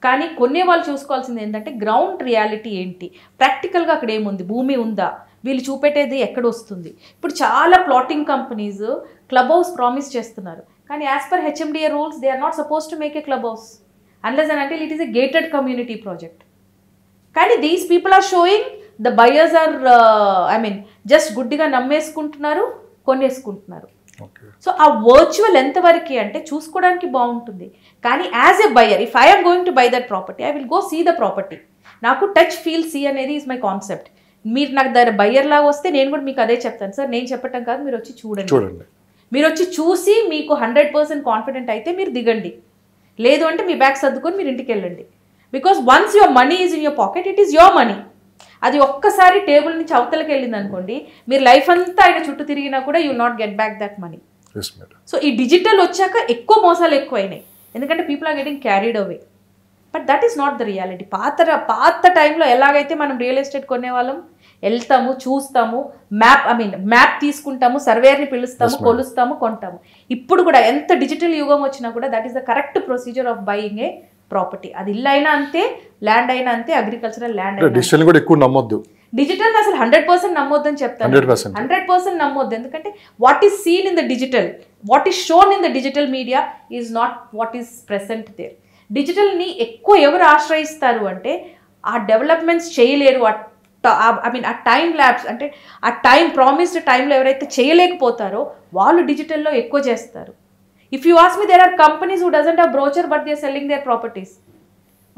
కానీ కొనే వాళ్ళు చూసుకోవాల్సింది ఏంటంటే గ్రౌండ్ రియాలిటీ ఏంటి, ప్రాక్టికల్గా అక్కడ ఏముంది, భూమి ఉందా, వీళ్ళు చూపెట్టేది ఎక్కడ వస్తుంది. ఇప్పుడు చాలా plotting companies club house promise చేస్తున్నారు. కానీ as per HMDA rules they are not suppose to make a club house unless and until it is a gated community project. కానీ these people are showing the buyers are just గుడ్డిగా నమ్మేసుకుంటున్నారు, కొనేసుకుంటున్నారు. So ఆ virtual ఎంతవరకు అంటే చూసుకోవడానికి బాగుంటుంది. కానీ as a buyer if I'm going to buy that property I will go see the property. నాకు టచ్ ఫీల్ సీ అనేది ఈజ్ మై కాన్సెప్ట్. మీరు నాకు దగ్గర బయ్యర్ లాగా వస్తే నేను కూడా మీకు అదే చెప్తాను, సార్ నేను చెప్పటం కాదు, మీరు వచ్చి చూడండి. మీరు వచ్చి చూసి మీకు 100% కాన్ఫిడెంట్ అయితే మీరు దిగండి, లేదు అంటే మీ బ్యాగ్ సర్దుకొని మీరు ఇంటికి వెళ్ళండి. Because once your money is in your pocket, it is your money. అది ఒక్కసారి టేబుల్ నుంచి అవతలకి వెళ్ళింది అనుకోండి, మీరు లైఫ్ అంతా ఆయన చుట్టూ తిరిగినా కూడా you not get back that money. So ఈ డిజిటల్ వచ్చాక ఎక్కువ మోసాలు ఎక్కువైనాయి ఎందుకంటే people are getting carried away. But that is not the reality. పాత టైంలో ఎలాగైతే మనం రియల్ ఎస్టేట్ కొనేవాళ్ళం, వెళ్తాము, చూస్తాము, మ్యాప్ తీసుకుంటాము, సర్వేర్ని పిలుస్తాము, కొలుస్తాము, కొంటాము. ఇప్పుడు కూడా ఎంత డిజిటల్ యుగం వచ్చినా కూడా that is the correct procedure of buying a property. అది ఇల్లు అయినా అంతే, ల్యాండ్ అయినా అంతే, అగ్రికల్చరల్ ల్యాండ్ అయినా. డిజిటల్ అసలు 100% నమ్మొద్దు అని చెప్తాను. 100% నమ్మొద్దు. ఎందుకంటే what is seen in the digital, what is shown in the digital media is not what is present there. డిజిటల్ని ఎక్కువ ఎవరు ఆశ్రయిస్తారు అంటే ఆ డెవలప్మెంట్స్ చేయలేరు, ఆ టైం ల్యాబ్స్ అంటే ఆ ప్రామిస్డ్ టైంలో ఎవరైతే చేయలేకపోతారో వాళ్ళు డిజిటల్లో ఎక్కువ చేస్తారు. If you ask me there are companies who doesn't have brochure but they are selling their properties.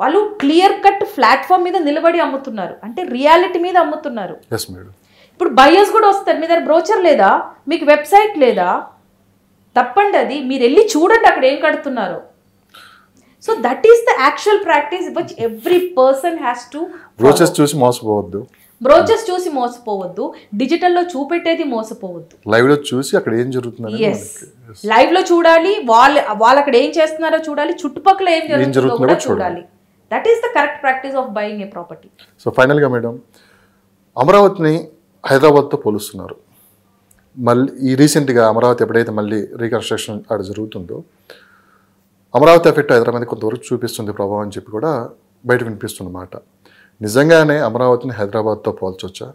వాళ్ళు క్లియర్ కట్ ప్లాట్ఫామ్ మీద నిలబడి అమ్ముతున్నారు, అంటే రియాలిటీ మీద అమ్ముతున్నారు. ఇప్పుడు బయర్స్ కూడా వస్తారు, మీ దగ్గర బ్రోచర్ లేదా, మీకు వెబ్సైట్ లేదా, తప్పండి, అది మీరు వెళ్ళి చూడండి అక్కడ ఏం కడుతున్నారో. So that is the actual practice which every person has to. Brochures చూసి మోసపోవద్దు, డిజిటల్లో చూపెట్టేది మోసపోవద్దు, లైవ్ లో చూసి అక్కడ ఏం జరుగుతుంది, లైవ్ లో చూడాలి, వాళ్ళు అక్కడ ఏం చేస్తున్నారో చూడాలి, చుట్టుపక్కల ఏం జరుగుతుందో కూడా చూడాలి. That is the correct practice of buying a property. So ఫైనల్గా మేడం, అమరావతిని హైదరాబాద్తో పోలుస్తున్నారు. మళ్ళీ ఈ రీసెంట్గా అమరావతి ఎప్పుడైతే మళ్ళీ రీకన్స్ట్రక్షన్ అక్కడ జరుగుతుందో అమరావతి ఎఫెక్ట్ హైదరాబాద్ కొంతవరకు చూపిస్తుంది ప్రభావం అని చెప్పి కూడా బయట వినిపిస్తున్నమాట. నిజంగానే అమరావతిని హైదరాబాద్తో పోల్చొచ్చా?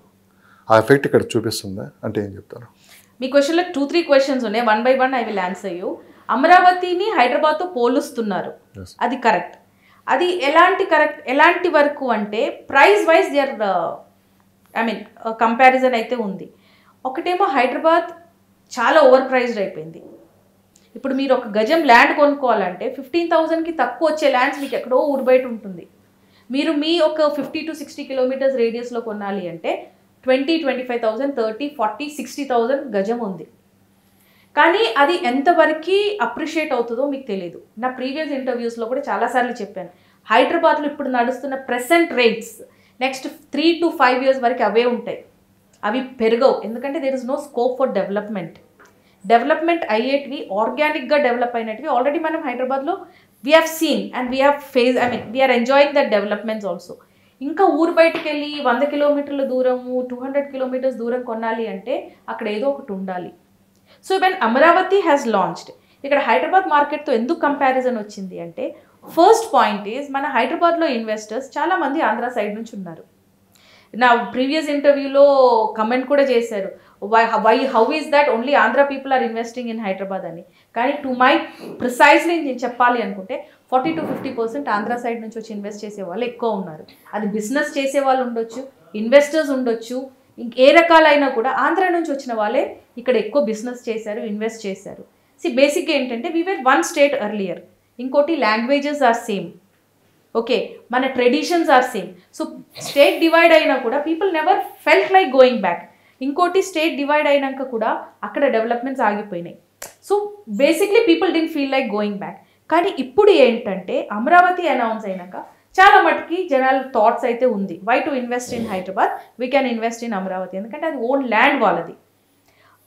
ఆ ఎఫెక్ట్ ఇక్కడ చూపిస్తుందా అంటే ఏం చెప్తారు? మీ క్వశ్చన్లో 2-3 questions ఉన్నాయి, 1 by 1 I will answer you. అమరావతిని హైదరాబాద్తో పోలుస్తున్నారు, అది కరెక్ట్. అది ఎలాంటి వరకు అంటే ప్రైస్ వైజ్ దేర్ కంపారిజన్ అయితే ఉంది. ఒకటేమో హైదరాబాద్ చాలా ఓవర్ ప్రైజ్డ్ అయిపోయింది. ఇప్పుడు మీరు ఒక గజం ల్యాండ్ కొనుక్కోవాలంటే 15,000కి తక్కువ వచ్చే ల్యాండ్స్ మీకు ఎక్కడో ఊరు బయట ఉంటుంది. మీరు మీ ఒక 50 to 60 kilometers రేడియస్లో కొనాలి అంటే 20, 25,000, 30, 40, 60,000 గజం ఉంది. కానీ అది ఎంతవరకు అప్రిషియేట్ అవుతుందో మీకు తెలియదు. నా ప్రీవియస్ ఇంటర్వ్యూస్లో కూడా చాలాసార్లు చెప్పాను, హైదరాబాద్లో ఇప్పుడు నడుస్తున్న present rates next 3 to 5 years వరకు అవే ఉంటాయి, అవి పెరగవు. ఎందుకంటే there is no scope for development అయ్యేటివి, ఆర్గానిక్గా డెవలప్ అయినటివి ఆల్రెడీ మనం హైదరాబాద్లో we have seen and we have we're enjoying that developments also. ఇంకా ఊరు బయటకు వెళ్ళి 100 kilometers దూరము, 200 kilometers దూరం కొనాలి అంటే అక్కడ ఏదో ఒకటి ఉండాలి. So when Amaravati has launched, ఇక్కడ హైదరాబాద్ మార్కెట్తో ఎందుకు కంపారిజన్ వచ్చింది అంటే ఫస్ట్ పాయింట్ ఈజ్ మన హైదరాబాద్లో ఇన్వెస్టర్స్ చాలామంది ఆంధ్ర సైడ్ నుంచి ఉన్నారు. నా ప్రీవియస్ ఇంటర్వ్యూలో కమెంట్ కూడా చేశారు, how is that only Andhra people are investing in Hyderabad అని. కానీ టు మై ప్రిసైజ్లీ నేను చెప్పాలి అనుకుంటే 40 to 50% ఆంధ్ర సైడ్ నుంచి వచ్చి ఇన్వెస్ట్ చేసే వాళ్ళు ఎక్కువ ఉన్నారు. అది బిజినెస్ చేసే వాళ్ళు ఉండొచ్చు, ఇన్వెస్టర్స్ ఉండొచ్చు, ఏ రకాలైనా కూడా ఆంధ్ర నుంచి వచ్చిన వాళ్ళే ఇక్కడ ఎక్కువ బిజినెస్ చేశారు, ఇన్వెస్ట్ చేశారు. బేసిక్గా ఏంటంటే we were one state earlier. ఇంకోటి లాంగ్వేజెస్ ఆర్ సేమ్, ఓకే, మన traditions are same. So state divide అయినా కూడా people never felt like going back. ఇంకోటి స్టేట్ డివైడ్ అయినాక కూడా అక్కడ డెవలప్మెంట్స్ ఆగిపోయినాయి. So basically people didn't feel like going back. కానీ ఇప్పుడు ఏంటంటే అమరావతి అనౌన్స్ అయినాక చాలా మటుకి జనాల థాట్స్ అయితే ఉంది, why to invest in Hyderabad, we can invest in Amaravati, ఎందుకంటే అది ఓన్ ల్యాండ్ వాళ్ళది.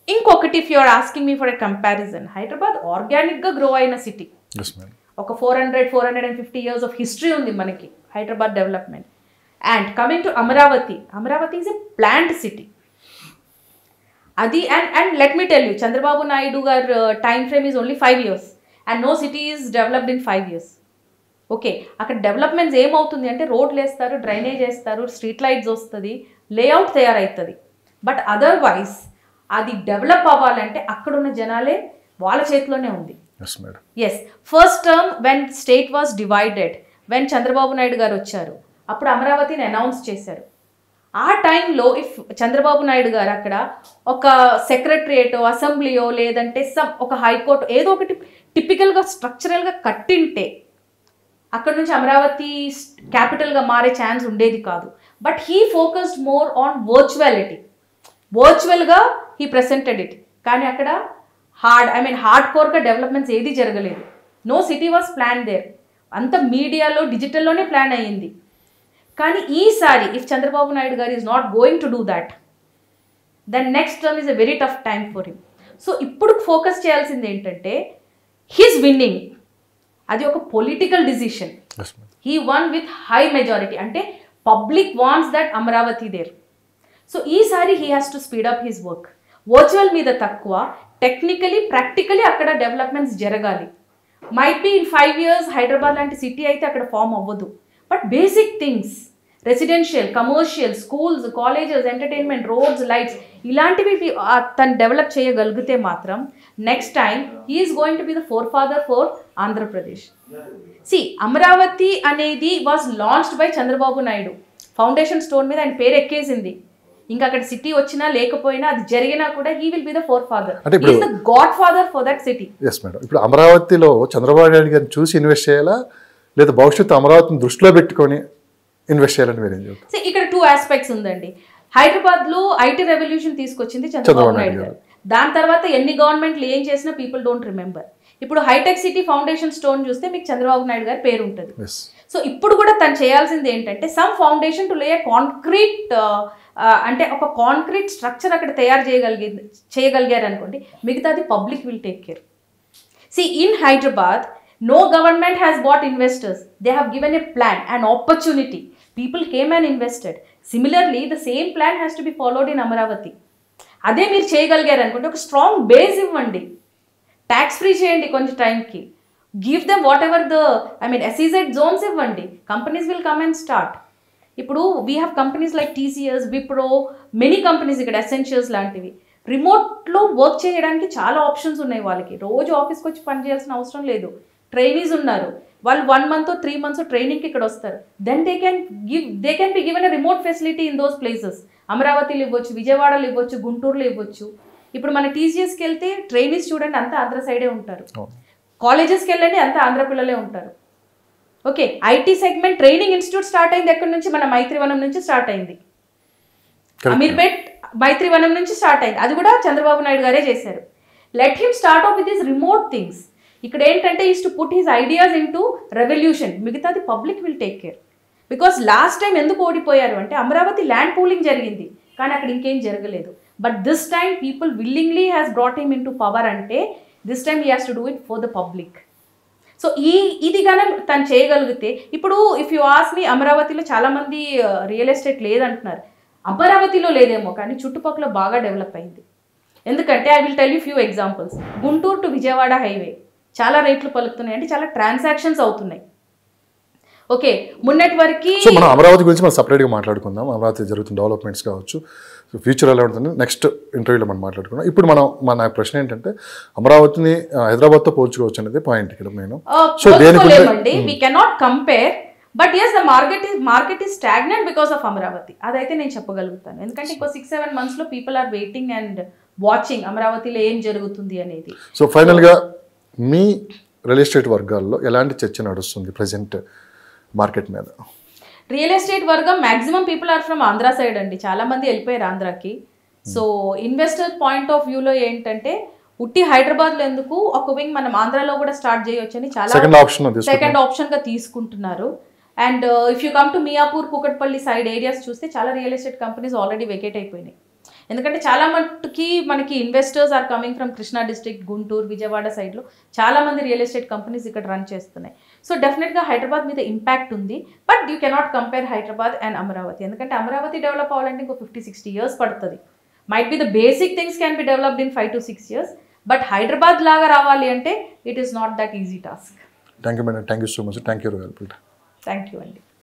ఇంకొకటి, if you are asking me for a comparison, Hyderabad ఆర్గానిక్గా గ్రో అయిన సిటీ. ఒక 450 years ఆఫ్ హిస్టరీ ఉంది మనకి Hyderabad development. And coming to Amaravati, Amaravati is a plant city. అది and let me tell you, Chandrababu Naidu garu time frame is only 5 years and no city is developed in 5 years. Okay, అక్కడ developments ఏమవుతుంది అంటే రోడ్లు వేస్తారు, drainage వేస్తారు, street lights వస్తుంది, లేఅవుట్ తయారవుతుంది. But otherwise అది డెవలప్ అవ్వాలంటే అక్కడున్న జనాలే వాళ్ళ చేతిలోనే ఉంది. Yes, first term when state was divided, when Chandrababu Naidu గారు వచ్చారు, అప్పుడు అమరావతిని అనౌన్స్ చేశారు. ఆ టైంలో ఇఫ్ చంద్రబాబు నాయుడు గారు అక్కడ ఒక సెక్రటరియేటో, అసెంబ్లీయో, లేదంటే ఒక హైకోర్టు ఏదో ఒకటి టిపికల్గా స్ట్రక్చరల్గా కట్టింటే అక్కడ నుంచి అమరావతి క్యాపిటల్గా మారే ఛాన్స్ ఉండేది కాదు. But he focused more on వర్చువల్గా హీ ప్రెసెంటెడ్ ఇట్. కానీ అక్కడ హార్డ్ కోర్గా డెవలప్మెంట్స్ ఏది జరగలేదు. No city was plan there, అంత మీడియాలో డిజిటల్లోనే ప్లాన్ అయ్యింది. కానీ ఈసారి if Chandrababu Naidu garu is not going to do that, then next term is a very tough time for him. So ఇప్పుడు ఫోకస్ చేయాల్సింది ఏంటంటే హిస్ విన్నింగ్, అది ఒక political decision. He won with high majority, అంటే public wants that Amaravati there. So ఈసారి he has to speed up his work. Virtual మీద తక్కువ, technically practically అక్కడ డెవలప్మెంట్స్ జరగాలి. Might be in 5 years Hyderabad లాంటి సిటీ అయితే అక్కడ ఫామ్ అవ్వదు. But basic things, residential, commercial, schools, colleges, entertainment, roads, lights, ఇలాంటివి తను డెవలప్ చేయగలిగితే మాత్రం next time he is going to be the forefather for Andhra Pradesh. Amaravati అనేది was launched by Chandrababu Naidu. Foundation stone మీద ఆయన పేరు ఎక్కేసింది. ఇంకా అక్కడ సిటీ వచ్చినా లేకపోయినా అది జరిగినా కూడా he will be the forefather, he is the god father for that city. Yes madam, ఇప్పుడు అమరావతిలో చంద్రబాబు నాయుడు గారిని చూసి ఇన్వెస్ట్ చేయాలా, లేదా భవిష్యత్తు అమరావతిని దృష్టిలో పెట్టుకొని ఇన్వెస్ట్ చేయాలని మీరు ఏం చెప్తారు? ఇక్కడ 2 aspects ఉందండి. హైదరాబాద్ లో ఐటీ రెవల్యూషన్ తీసుకొచ్చింది చంద్రబాబు నాయుడు గారు. దాని తర్వాత ఎన్ని గవర్నమెంట్లు ఏం చేసినా పీపుల్ డోంట్ రిమెంబర్. ఇప్పుడు హైటెక్ సిటీ ఫౌండేషన్ స్టోన్ చూస్తే మీకు చంద్రబాబు నాయుడు గారి పేరు ఉంటుంది. సో ఇప్పుడు కూడా తను చేయాల్సింది ఏంటంటే సమ్ ఫౌండేషన్ టు లే కాంక్రీట్, అంటే ఒక కాంక్రీట్ స్ట్రక్చర్ అక్కడ తయారు చేయగలిగారు అనుకోండి, మిగతాది public will take care. In Hyderabad no government has bought investors, they have given a plan, an opportunity, people came and invested. Similarly the same plan has to be followed in Amaravati. అదే మీరు చేయగలిగారు అనుకుంటే ఒక strong base ఇవ్వండి, tax free చేయండి కొంచెం టైంకి, give them whatever the SEZ zones ఇవ్వండి, companies will come and start. ఇప్పుడు we have companies like TCS, Wipro, many companies ఇక్కడ ఎసెన్షియల్స్ లాంటివి. రిమోట్లో వర్క్ చేయడానికి చాలా ఆప్షన్స్ ఉన్నాయి వాళ్ళకి, రోజు ఆఫీస్కి వచ్చి పని చేయాల్సిన అవసరం లేదు. ట్రైనీస్ ఉన్నారు, వాళ్ళు 1 month or 3 months ట్రైనింగ్కి ఇక్కడ వస్తారు. Then they can be given a remote facility in those places. అమరావతిలో ఇవ్వచ్చు, విజయవాడలో ఇవ్వచ్చు, గుంటూరులో ఇవ్వచ్చు. ఇప్పుడు మన TCSకి వెళ్తే ట్రైనీస్ చూడండి అంతా ఆంధ్ర సైడే ఉంటారు, కాలేజెస్కి వెళ్ళండి అంతా ఆంధ్ర పిల్లలే ఉంటారు. Okay, IT segment training institute start అయింది ఎక్కడి నుంచి? మన మైత్రివనం నుంచి స్టార్ట్ అయింది, అమీర్పేట్ మైత్రివనం నుంచి స్టార్ట్ అయింది. అది కూడా చంద్రబాబు నాయుడు గారే చేశారు. Let him start off with this remote things. ఇక్కడ ఏంటంటే is to put his ideas into revolution, మిగతాది public will take care. Because last time ఎందుకు ఓడిపోయారు అంటే అమరావతి ల్యాండ్ పూలింగ్ జరిగింది కానీ అక్కడ ఇంకేం జరగలేదు. But this time people willingly has brought him into power, అంటే this time he has to do it for the public. So ఇది కానీ తను చేయగలిగితే, ఇప్పుడు ఇఫ్ యూ ఆస్క్ మీ, అమరావతిలో చాలామంది రియల్ ఎస్టేట్ లేదంటున్నారు. అమరావతిలో లేదేమో కానీ చుట్టుపక్కల బాగా డెవలప్ అయింది. ఎందుకంటే I will tell you few examples. Guntur to Vijayawada highway చాలా రేట్లు పలుకుతున్నాయి, అంటే చాలా ట్రాన్సాక్షన్స్ అవుతున్నాయి. ఓకే మొన్నటి వరకు సో మనం అమరావతి గురించి మనం సపరేట్గా మాట్లాడుకుందాం. అమరావతి జరుగుతున్న డెవలప్మెంట్స్ కావచ్చు, ఫ్యూచర్ ఎలా ఉంటుంది నెక్స్ట్ ఇంటర్వ్యూలో మనం మాట్లాడుకుందాం. ఇప్పుడు మన ప్రశ్న ఏంటంటే అమరావతిని హైదరాబాద్తో పోల్చుకోవచ్చు అనేది పాయింట్ ఇక్కడ నేను. సో పోల్చుకోలేమండి, we cannot compare. But yes the market is stagnant because of Amaravati. అదైతే నేను చెప్పగలుగుతాను. ఎందుకంటే ఇంకో 6-7 months people are waiting and watching అమరావతిలో ఏం జరుగుతుంది అనేది. సో ఫైనల్గా మీ రియల్ ఎస్టేట్ వర్గాల్లో ఎలాంటి చర్చ నడుస్తుంది ప్రజెంట్ మార్కెట్ మీద? రియల్ ఎస్టేట్ వర్గం maximum people are from Andhra side అండి. చాలా మంది వెళ్ళిపోయారు ఆంధ్రాకి. సో ఇన్వెస్టర్ పాయింట్ ఆఫ్ వ్యూలో ఏంటంటే ఉట్టి హైదరాబాద్లో ఎందుకు, ఒక వింగ్ మనం ఆంధ్రాలో కూడా స్టార్ట్ చేయొచ్చు అని చాలా సెకండ్ ఆప్షన్ గా తీసుకుంటున్నారు. And if you come to Miyapur, Kukatpally side areas చూస్తే చాలా real estate companies already vacate అయిపోయినాయి. ఎందుకంటే చాలా మట్టుకి మనకి investors are coming from Krishna district, Guntur, Vijayawada సైడ్లో చాలా మంది రియల్ ఎస్టేట్ కంపెనీస్ ఇక్కడ రన్ చేస్తున్నాయి. సో డెఫినెట్గా హైదరాబాద్ మీద ఇంపాక్ట్ ఉంది. But you cannot compare Hyderabad and Amaravati. ఎందుకంటే అమరావతి డెవలప్ అవ్వాలంటే ఇంకో 50-60 years పడుతుంది. Might be the basic things can be developed in 5 to 6 years. But Hyderabad లాగా రావాలి అంటే it is not that easy task. Thank you madam, thank you so much, thank you. Thank you అండి.